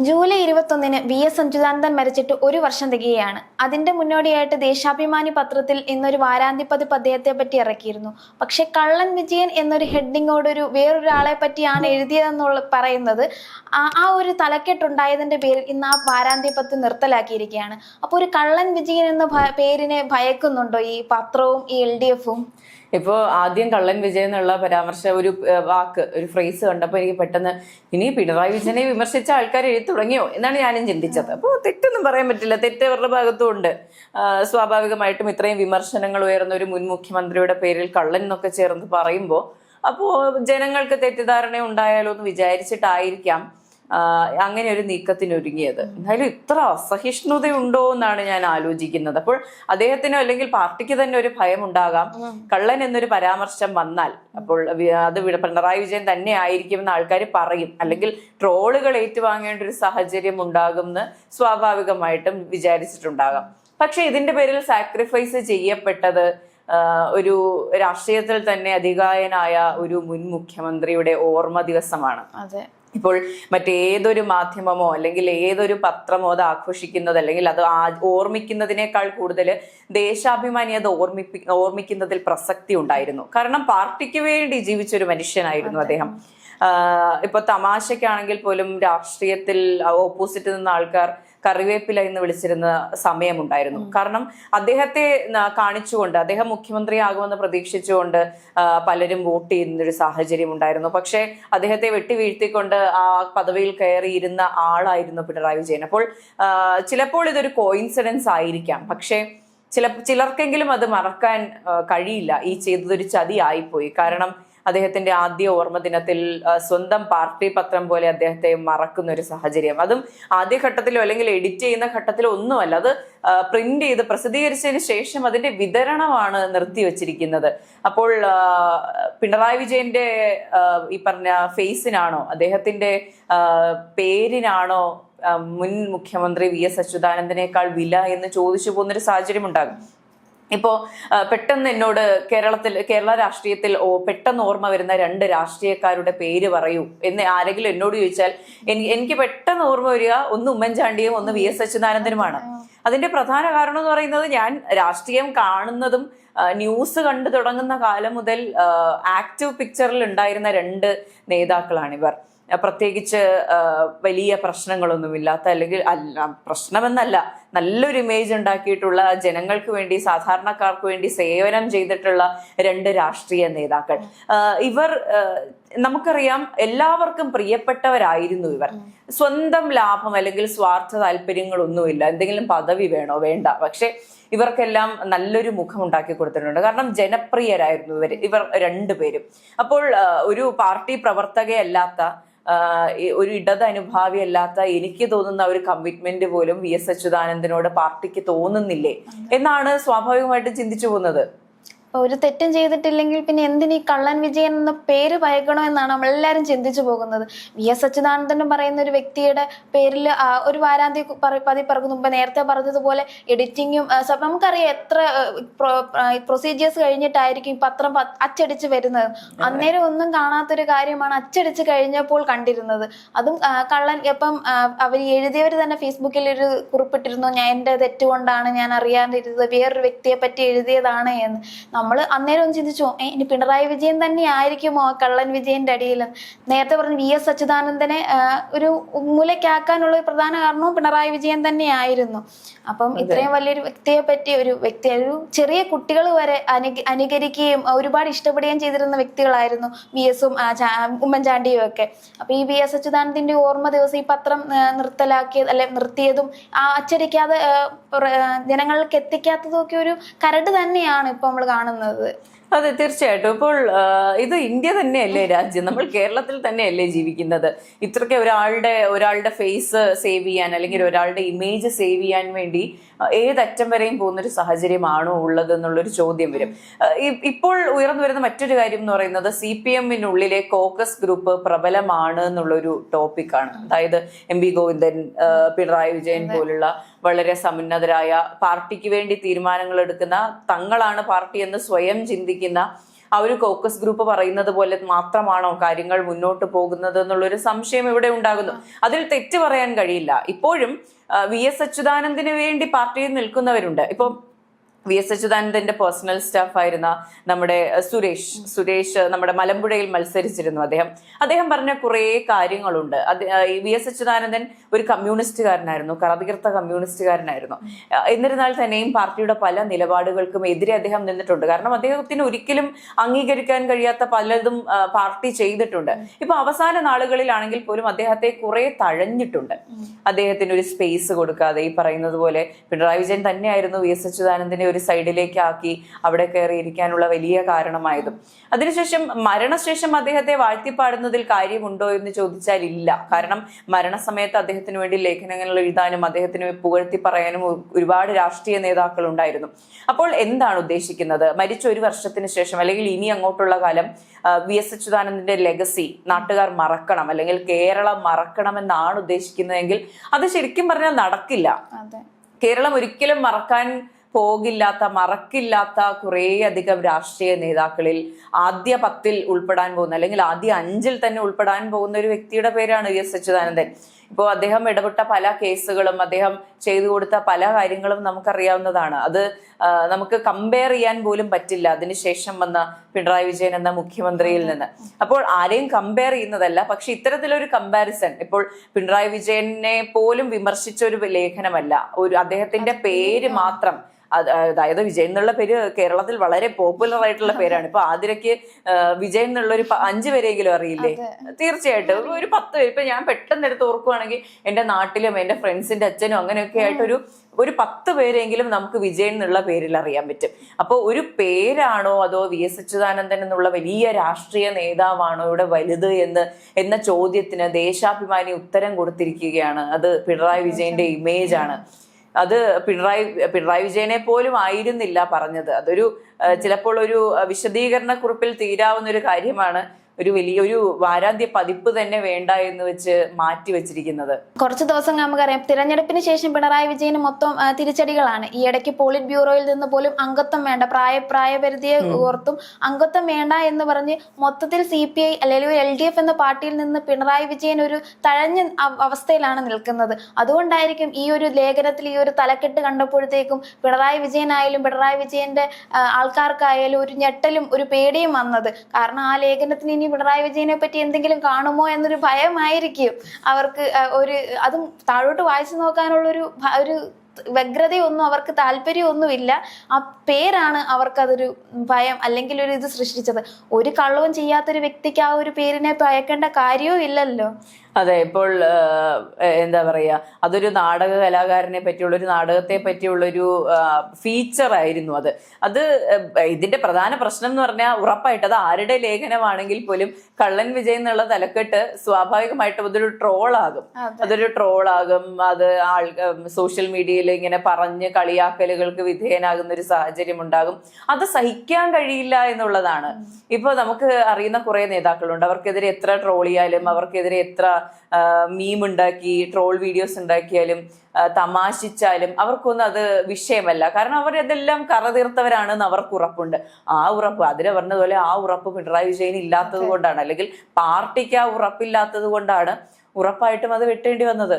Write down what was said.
July 21-ന് VS Achuthanandan മരിച്ചിട്ട് ഒരു വർഷം തികയാണ്. അതിന്റെ മുന്നോടിയായിട്ട് ദേശാഭിമാനി പത്രത്തിൽ ഇന്നൊരു വാരാന്ത്യ പതിപ്പ് അദ്ദേഹത്തെ പറ്റി ഇറക്കിയിരുന്നു. പക്ഷെ കള്ളൻ വിജയൻ എന്നൊരു ഹെഡിങ്ങോടൊരു വേറൊരാളെ പറ്റിയാണ് എഴുതിയതെന്നുള്ള പറയുന്നത് ആ ഒരു തലക്കെട്ടുണ്ടായതിന്റെ പേരിൽ ഇന്ന് ആ വാരാന്ത്യ പതിപ്പ് നിർത്തലാക്കിയിരിക്കുകയാണ്. അപ്പോൾ ഒരു കള്ളൻ വിജയൻ എന്ന പേരിനെ ഭയക്കുന്നുണ്ടോ ഈ പത്രവും ഈ LDFും? ഇപ്പോൾ ആദ്യം കള്ളൻ വിജയൻ എന്നുള്ള പരാമർശ ഒരു വാക്ക്, ഒരു ഫ്രേസ് കണ്ടപ്പോൾ എനിക്ക് പെട്ടെന്ന് ഇനി പിണറായി വിജയനെ വിമർശിച്ച ആൾക്കാർ എഴുതി തുടങ്ങിയോ എന്നാണ് ഞാനും ചിന്തിച്ചത്. അപ്പോൾ തെറ്റൊന്നും പറയാൻ പറ്റില്ല, തെറ്റ് അവരുടെ ഭാഗത്തും ഉണ്ട്. സ്വാഭാവികമായിട്ടും ഇത്രയും വിമർശനങ്ങൾ ഉയർന്ന ഒരു മുൻ മുഖ്യമന്ത്രിയുടെ പേരിൽ കള്ളൻ എന്നൊക്കെ ചേർന്ന് പറയുമ്പോൾ അപ്പോൾ ജനങ്ങൾക്ക് തെറ്റിദ്ധാരണ ഉണ്ടായാലോ എന്ന് വിചാരിച്ചിട്ടായിരിക്കാം അങ്ങനെ ഒരു നീക്കത്തിനൊരുങ്ങിയത്. എന്തായാലും ഇത്ര അസഹിഷ്ണുതയുണ്ടോ എന്നാണ് ഞാൻ ആലോചിക്കുന്നത്. അപ്പോൾ അദ്ദേഹത്തിനോ അല്ലെങ്കിൽ പാർട്ടിക്ക് തന്നെ ഒരു ഭയം ഉണ്ടാകാം, കള്ളൻ എന്നൊരു പരാമർശം വന്നാൽ അപ്പോൾ അത് പിണറായി വിജയൻ തന്നെ ആയിരിക്കുമെന്ന് ആൾക്കാർ പറയും, അല്ലെങ്കിൽ ട്രോളുകൾ ഏറ്റുവാങ്ങേണ്ട ഒരു സാഹചര്യം ഉണ്ടാകുമെന്ന് സ്വാഭാവികമായിട്ടും വിചാരിച്ചിട്ടുണ്ടാകാം. പക്ഷെ ഇതിന്റെ പേരിൽ സാക്രിഫൈസ് ചെയ്യപ്പെട്ടത് ഒരു രാഷ്ട്രീയത്തിൽ തന്നെ അധികായനായ ഒരു മുൻ മുഖ്യമന്ത്രിയുടെ ഓർമ്മ ദിവസമാണ്. അതെ, ഇപ്പോൾ മറ്റേതൊരു മാധ്യമമോ അല്ലെങ്കിൽ ഏതൊരു പത്രമോ അത് ആഘോഷിക്കുന്നത് അല്ലെങ്കിൽ അത് ഓർമ്മിക്കുന്നതിനേക്കാൾ കൂടുതൽ ദേശാഭിമാനി അത് ഓർമ്മിക്കുന്നതിൽ പ്രസക്തി ഉണ്ടായിരുന്നു. കാരണം പാർട്ടിക്ക് വേണ്ടി ജീവിച്ചൊരു മനുഷ്യനായിരുന്നു അദ്ദേഹം. ഇപ്പൊ തമാശക്കാണെങ്കിൽ പോലും രാഷ്ട്രീയത്തിൽ ഓപ്പോസിറ്റ് നിന്ന ആൾക്കാർ കറിവേപ്പില എന്ന് വിളിച്ചിരുന്ന സമയമുണ്ടായിരുന്നു. കാരണം അദ്ദേഹത്തെ കാണിച്ചുകൊണ്ട്, അദ്ദേഹം മുഖ്യമന്ത്രിയാകുമെന്ന് പ്രതീക്ഷിച്ചുകൊണ്ട് പലരും വോട്ട് ചെയ്യുന്നൊരു സാഹചര്യം ഉണ്ടായിരുന്നു. പക്ഷെ അദ്ദേഹത്തെ വെട്ടി വീഴ്ത്തിക്കൊണ്ട് ആ പദവിയിൽ കയറിയിരുന്ന ആളായിരുന്നു പിണറായി വിജയൻ. അപ്പോൾ ചിലപ്പോൾ ഇതൊരു കോയിൻസിഡൻസ് ആയിരിക്കാം, പക്ഷെ ചിലർക്കെങ്കിലും അത് മറക്കാൻ കഴിയില്ല. ഈ ചെയ്തതൊരു ചതി ആയിപ്പോയി. കാരണം അദ്ദേഹത്തിന്റെ ആദ്യ ഓർമ്മ ദിനത്തിൽ സ്വന്തം പാർട്ടി പത്രം പോലെ അദ്ദേഹത്തെ മറക്കുന്ന ഒരു സാഹചര്യം, അതും ആദ്യഘട്ടത്തിലോ അല്ലെങ്കിൽ എഡിറ്റ് ചെയ്യുന്ന ഘട്ടത്തിലോ ഒന്നുമല്ല, അത് പ്രിന്റ് ചെയ്ത് പ്രസിദ്ധീകരിച്ചതിന് ശേഷം അതിന്റെ വിതരണമാണ് നിർത്തിവെച്ചിരിക്കുന്നത്. അപ്പോൾ പിണറായി വിജയന്റെ ഈ പറഞ്ഞ ഫേസിനാണോ അദ്ദേഹത്തിന്റെ പേരിനാണോ മുൻ മുഖ്യമന്ത്രി VS അച്യുതാനന്ദനേക്കാൾ വില എന്ന് ചോദിച്ചു പോകുന്നൊരു സാഹചര്യം ഉണ്ടാകും. ഇപ്പോ പെട്ടെന്ന് എന്നോട് കേരള രാഷ്ട്രീയത്തിൽ പെട്ടെന്ന് ഓർമ്മ വരുന്ന 2 രാഷ്ട്രീയക്കാരുടെ പേര് പറയൂ എന്ന് ആരെങ്കിലും എന്നോട് ചോദിച്ചാൽ എനിക്ക് പെട്ടെന്ന് ഓർമ്മ വരിക ഒന്ന് ഉമ്മൻചാണ്ടിയും ഒന്ന് VS അച്യുതാനന്ദനുമാണ്. അതിന്റെ പ്രധാന കാരണം എന്ന് പറയുന്നത്, ഞാൻ രാഷ്ട്രീയം കാണുന്നതും ന്യൂസ് കണ്ടു തുടങ്ങുന്ന കാലം മുതൽ ആക്റ്റീവ് പിക്ചറിൽ ഉണ്ടായിരുന്ന 2 നേതാക്കളാണിവർ. പ്രത്യേകിച്ച് വലിയ പ്രശ്നങ്ങളൊന്നുമില്ലാത്ത, അല്ലെങ്കിൽ പ്രശ്നമെന്നല്ല, നല്ലൊരു ഇമേജ് ഉണ്ടാക്കിയിട്ടുള്ള, ജനങ്ങൾക്ക് വേണ്ടി സാധാരണക്കാർക്ക് വേണ്ടി സേവനം ചെയ്തിട്ടുള്ള 2 രാഷ്ട്രീയ നേതാക്കൾ. ഇവർ നമുക്കറിയാം എല്ലാവർക്കും പ്രിയപ്പെട്ടവരായിരുന്നു ഇവർ. സ്വന്തം ലാഭം അല്ലെങ്കിൽ സ്വാർത്ഥ താല്പര്യങ്ങളൊന്നുമില്ല, എന്തെങ്കിലും പദവി വേണോ വേണ്ട, പക്ഷെ ഇവർക്കെല്ലാം നല്ലൊരു മുഖം ഉണ്ടാക്കി കൊടുത്തിട്ടുണ്ട്. കാരണം ജനപ്രിയരായിരുന്നു ഇവർ 2 പേരും. അപ്പോൾ ഒരു പാർട്ടി പ്രവർത്തകയല്ലാത്ത, ഒരു ഇടത് അനുഭാവിയല്ലാത്ത എനിക്ക് തോന്നുന്ന ഒരു കമ്മിറ്റ്മെന്റ് പോലും VS അച്യുതാനന്ദനോട് പാർട്ടിക്ക് തോന്നുന്നില്ലേ എന്നാണ് സ്വാഭാവികമായിട്ടും ചിന്തിച്ചു പോകുന്നത്. ഒരു തെറ്റും ചെയ്തിട്ടില്ലെങ്കിൽ പിന്നെ എന്തിനീ കള്ളൻ വിജയൻ എന്ന പേര് ഭയക്കണോ എന്നാണ് നമ്മളെല്ലാവരും ചിന്തിച്ചു പോകുന്നത്. VS അച്യുതാനന്ദൻ പറയുന്ന ഒരു വ്യക്തിയുടെ പേരിൽ ഒരു വാരാന്ത്യ പതിപ്പിറക്കും മുമ്പ് നേരത്തെ പറഞ്ഞതുപോലെ എഡിറ്റിങ്ങും നമുക്കറിയാം എത്ര പ്രൊസീജിയേഴ്സ് കഴിഞ്ഞിട്ടായിരിക്കും പത്രം അച്ചടിച്ച് വരുന്നത്. അന്നേരം ഒന്നും കാണാത്തൊരു കാര്യമാണ് അച്ചടിച്ച് കഴിഞ്ഞപ്പോൾ കണ്ടിരുന്നത്. അതും കള്ളൻ. ഇപ്പം അവർ എഴുതിയവർ തന്നെ ഫേസ്ബുക്കിൽ ഒരു കുറിപ്പിട്ടിരുന്നു, എൻ്റെ തെറ്റുകൊണ്ടാണ്, ഞാൻ അറിയാതിരുന്നത്, വേറൊരു വ്യക്തിയെ പറ്റി എഴുതിയതാണ് എന്ന്. നമ്മൾ അന്നേരം ഒന്ന് ചിന്തിച്ചു, ഇനി പിണറായി വിജയൻ തന്നെ ആയിരിക്കുമോ കള്ളൻ വിജയന്റെ അടിയിൽ? നേരത്തെ പറഞ്ഞ VS അച്യുതാനന്ദനെ ഒരു മൂലയ്ക്കാക്കാനുള്ള ഒരു പ്രധാന കാരണവും പിണറായി വിജയൻ തന്നെ ആയിരുന്നു. അപ്പം ഇത്രയും വലിയൊരു വ്യക്തിയെ പറ്റി ഒരു ചെറിയ കുട്ടികൾ വരെ അനുകരിക്കുകയും ഒരുപാട് ഇഷ്ടപ്പെടുകയും ചെയ്തിരുന്ന വ്യക്തികളായിരുന്നു VSും ഉമ്മൻചാണ്ടിയും ഒക്കെ. അപ്പൊ ഈ VS അച്യുതാനന്ദന്റെ ഓർമ്മ ദിവസം ഈ പത്രം നിർത്തിയതും അച്ചടിക്കാതെ ജനങ്ങൾക്ക് എത്തിക്കാത്തതും ഒക്കെ ഒരു കരട് തന്നെയാണ് ഇപ്പൊ നമ്മൾ കാണുന്നത്. അതെ, തീർച്ചയായിട്ടും. ഇപ്പോൾ ഇത് ഇന്ത്യ തന്നെയല്ലേ രാജ്യം, നമ്മൾ കേരളത്തിൽ തന്നെയല്ലേ ജീവിക്കുന്നത്. ഇത്രയ്ക്ക് ഒരാളുടെ ഫേസ് സേവ് ചെയ്യാൻ അല്ലെങ്കിൽ ഒരാളുടെ ഇമേജ് സേവ് ചെയ്യാൻ വേണ്ടി ഏതറ്റം വരെയും പോകുന്നൊരു സാഹചര്യമാണോ ഉള്ളത് എന്നുള്ളൊരു ചോദ്യം വരും. ഇപ്പോൾ ഉയർന്നു വരുന്ന മറ്റൊരു കാര്യം എന്ന് പറയുന്നത് CPM-നുള്ളിലെ കോക്കസ് ഗ്രൂപ്പ് പ്രബലമാണ് എന്നുള്ളൊരു ടോപ്പിക്കാണ്. അതായത് MP ഗോവിന്ദൻ, പിണറായി വിജയൻ പോലുള്ള വളരെ സമുന്നതരായ, പാർട്ടിക്ക് വേണ്ടി തീരുമാനങ്ങൾ എടുക്കുന്ന, തങ്ങളാണ് പാർട്ടി എന്ന് സ്വയം ചിന്തിക്കുന്ന ആ ഒരു കോക്കസ് ഗ്രൂപ്പ് പറയുന്നത് പോലെ മാത്രമാണോ കാര്യങ്ങൾ മുന്നോട്ട് പോകുന്നത് എന്നുള്ളൊരു സംശയം ഇവിടെ ഉണ്ടാകുന്നു. അതിൽ തെറ്റ് പറയാൻ കഴിയില്ല. ഇപ്പോഴും VS അച്യുതാനന്ദന് വേണ്ടി പാർട്ടിയിൽ നിൽക്കുന്നവരുണ്ട്. ഇപ്പൊ VS അച്യുതാനന്ദന്റെ പേഴ്സണൽ സ്റ്റാഫ് ആയിരുന്ന നമ്മുടെ സുരേഷ് നമ്മുടെ മലമ്പുഴയിൽ മത്സരിച്ചിരുന്നു. അദ്ദേഹം പറഞ്ഞ കുറെ കാര്യങ്ങളുണ്ട്. VS അച്യുതാനന്ദൻ ഒരു കമ്മ്യൂണിസ്റ്റുകാരനായിരുന്നു, കറതീർത്ത കമ്മ്യൂണിസ്റ്റുകാരനായിരുന്നു. എന്നിരുന്നാൽ തന്നെയും പാർട്ടിയുടെ പല നിലപാടുകൾക്കും എതിരെ അദ്ദേഹം നിന്നിട്ടുണ്ട്. കാരണം അദ്ദേഹത്തിന് ഒരിക്കലും അംഗീകരിക്കാൻ കഴിയാത്ത പലതും പാർട്ടി ചെയ്തിട്ടുണ്ട്. ഇപ്പൊ അവസാന നാളുകളിലാണെങ്കിൽ പോലും അദ്ദേഹത്തെ കുറെ തഴഞ്ഞിട്ടുണ്ട്. അദ്ദേഹത്തിന് ഒരു സ്പേസ് കൊടുക്കാതെ, ഈ പറയുന്നത് പോലെ പിണറായി വിജയൻ തന്നെയായിരുന്നു VS അച്യുതാനന്ദനെ ഒരു സൈഡിലേക്ക് ആക്കി അവിടെ കയറി ഇരിക്കാനുള്ള വലിയ കാരണമായതും. അതിനുശേഷം മരണശേഷം അദ്ദേഹത്തെ വാഴ്ത്തിപ്പാടുന്നതിൽ കാര്യമുണ്ടോ എന്ന് ചോദിച്ചാൽ ഇല്ല. കാരണം മരണസമയത്ത് അദ്ദേഹത്തിന് വേണ്ടി ലേഖനങ്ങൾ എഴുതാനും അദ്ദേഹത്തിന് പുകഴ്ത്തി പറയാനും ഒരുപാട് രാഷ്ട്രീയ നേതാക്കൾ ഉണ്ടായിരുന്നു. അപ്പോൾ എന്താണ് ഉദ്ദേശിക്കുന്നത്? മരിച്ച ഒരു വർഷത്തിന് ശേഷം അല്ലെങ്കിൽ ഇനി അങ്ങോട്ടുള്ള കാലം VS അച്യുതാനന്ദന്റെ ലെഗസി നാട്ടുകാർ മറക്കണം, അല്ലെങ്കിൽ കേരളം മറക്കണമെന്നാണ് ഉദ്ദേശിക്കുന്നതെങ്കിൽ അത് ശരിക്കും പറഞ്ഞാൽ നടക്കില്ല. കേരളം ഒരിക്കലും മറക്കില്ലാത്ത കുറേ അധികം രാഷ്ട്രീയ നേതാക്കളിൽ ആദ്യ 10 ഉൾപ്പെടാൻ പോകുന്ന, അല്ലെങ്കിൽ ആദ്യ 5 തന്നെ ഉൾപ്പെടാൻ പോകുന്ന ഒരു വ്യക്തിയുടെ പേരാണ് VS അച്യുതാനന്ദൻ. ഇപ്പോൾ അദ്ദേഹം ഇടപെട്ട പല കേസുകളും, അദ്ദേഹം ചെയ്തു കൊടുത്ത പല കാര്യങ്ങളും നമുക്കറിയാവുന്നതാണ്. അത് നമുക്ക് കമ്പയർ ചെയ്യാൻ പോലും പറ്റില്ല അതിനുശേഷം വന്ന പിണറായി വിജയൻ എന്ന മുഖ്യമന്ത്രിയിൽ നിന്ന്. അപ്പോൾ ആരെയും കമ്പയർ ചെയ്യുന്നതല്ല, പക്ഷെ ഇത്തരത്തിലൊരു കമ്പാരിസൺ ഇപ്പോൾ പിണറായി വിജയനെ പോലും വിമർശിച്ച ഒരു ലേഖനമല്ല, അദ്ദേഹത്തിന്റെ പേര് മാത്രം, അതായത് വിജയൻ എന്നുള്ള പേര് കേരളത്തിൽ വളരെ പോപ്പുലർ ആയിട്ടുള്ള പേരാണ്. ഇപ്പൊ ആതിരയ്ക്ക് വിജയൻ എന്നുള്ള ഒരു 5 പേരെങ്കിലും അറിയില്ലേ? തീർച്ചയായിട്ടും ഒരു 10 പേര്. ഇപ്പൊ ഞാൻ പെട്ടെന്ന് എടുത്ത് ഓർക്കുവാണെങ്കിൽ എന്റെ നാട്ടിലും എന്റെ ഫ്രണ്ട്സിന്റെ അച്ഛനും അങ്ങനെയൊക്കെ ആയിട്ട് ഒരു 10 പേരെങ്കിലും നമുക്ക് വിജയൻ എന്നുള്ള പേരിൽ അറിയാൻ പറ്റും. അപ്പോൾ ഒരു പേരാണോ അതോ VS അച്യുതാനന്ദൻ എന്നുള്ള വലിയ രാഷ്ട്രീയ നേതാവാണോ ഇവിടെ വലുത് എന്ന ചോദ്യത്തിന് ദേശാഭിമാനി ഉത്തരം കൊടുത്തിരിക്കുകയാണ്. അത് പിണറായി വിജയന്റെ ഇമേജ് ആണ്. അത് പിണറായി വിജയനെ പോലും ആയിരുന്നില്ല പറഞ്ഞത്. അതൊരു ചിലപ്പോൾ ഒരു വിശദീകരണ കുറിപ്പിൽ തീരാവുന്ന ഒരു കാര്യമാണ്. വലിയൊരു വാരാന്ത്യ പതിപ്പ് തന്നെ വേണ്ട എന്ന് വെച്ച് മാറ്റി വെച്ചിരിക്കുന്നത്. കുറച്ച് ദിവസം നമുക്കറിയാം, തിരഞ്ഞെടുപ്പിന് ശേഷം പിണറായി വിജയന് മൊത്തം തിരിച്ചടികളാണ്. ഈ ഇടയ്ക്ക് പോളിറ്റ് ബ്യൂറോയിൽ നിന്ന് പോലും അംഗത്വം വേണ്ട, പ്രായപരിധിയെ ഓർത്തും അംഗത്വം വേണ്ട എന്ന് പറഞ്ഞ് മൊത്തത്തിൽ CPI അല്ലെങ്കിൽ LDF എന്ന പാർട്ടിയിൽ നിന്ന് പിണറായി വിജയൻ ഒരു തഴഞ്ഞ അവസ്ഥയിലാണ് നിൽക്കുന്നത്. അതുകൊണ്ടായിരിക്കും ഈ ഒരു ലേഖനത്തിൽ ഈ ഒരു തലക്കെട്ട് കണ്ടപ്പോഴത്തേക്കും പിണറായി വിജയനായാലും പിണറായി വിജയന്റെ ആൾക്കാർക്കായാലും ഒരു ഞെട്ടലും ഒരു പേടിയും വന്നത്. കാരണം ആ ലേഖനത്തിന് ഇനി പിണറായി വിജയനെ പറ്റി എന്തെങ്കിലും കാണുമോ എന്നൊരു ഭയമായിരിക്കും അവർക്ക്. അതും താഴോട്ട് വായിച്ചു നോക്കാനുള്ള ഒരു വ്യഗ്രതയൊന്നും അവർക്ക് താല്പര്യമൊന്നുമില്ല. ആ പേരാണ് അവർക്കതൊരു ഭയം അല്ലെങ്കിൽ ഒരു ഇത് സൃഷ്ടിച്ചത്. ഒരു കള്ളവും ചെയ്യാത്തൊരു വ്യക്തിക്ക് ആ ഒരു പേരിനെ ഭയക്കേണ്ട കാര്യവും ഇല്ലല്ലോ. അതെ, ഇപ്പോൾ എന്താ പറയാ, അതൊരു നാടക കലാകാരനെ പറ്റിയുള്ള, ഒരു നാടകത്തെ പറ്റിയുള്ളൊരു ഫീച്ചർ ആയിരുന്നു അത്. ഇതിന്റെ പ്രധാന പ്രശ്നം എന്ന് പറഞ്ഞാൽ ഉറപ്പായിട്ട് അത് ആരുടെ ലേഖനമാണെങ്കിൽ പോലും കള്ളൻ വിജയ് എന്നുള്ള തലക്കെട്ട് സ്വാഭാവികമായിട്ടും അതൊരു ട്രോളാകും. അത് സോഷ്യൽ മീഡിയയിൽ ഇങ്ങനെ പറഞ്ഞ് കളിയാക്കലുകൾക്ക് വിധേയനാകുന്ന ഒരു സാഹചര്യം ഉണ്ടാകും. അത് സഹിക്കാൻ കഴിയില്ല എന്നുള്ളതാണ്. ഇപ്പൊ നമുക്ക് അറിയുന്ന കുറെ നേതാക്കളുണ്ട്, അവർക്കെതിരെ എത്ര ട്രോൾ ചെയ്യാലും, അവർക്കെതിരെ എത്ര മീം ഉണ്ടാക്കി ട്രോൾ വീഡിയോസ് ഉണ്ടാക്കിയാലും തമാശിച്ചാലും അവർക്കൊന്നും അത് വിഷയമല്ല. കാരണം അവരതെല്ലാം കറതീർത്തവരാണെന്ന് അവർക്ക് ഉറപ്പുണ്ട്. അതിന് പറഞ്ഞതുപോലെ ആ ഉറപ്പ് പിണറായി വിജയൻ ഇല്ലാത്തത് കൊണ്ടാണ്, അല്ലെങ്കിൽ പാർട്ടിക്ക് ആ ഉറപ്പില്ലാത്തത് കൊണ്ടാണ് ഉറപ്പായിട്ടും അത് വെട്ടേണ്ടി വന്നത്.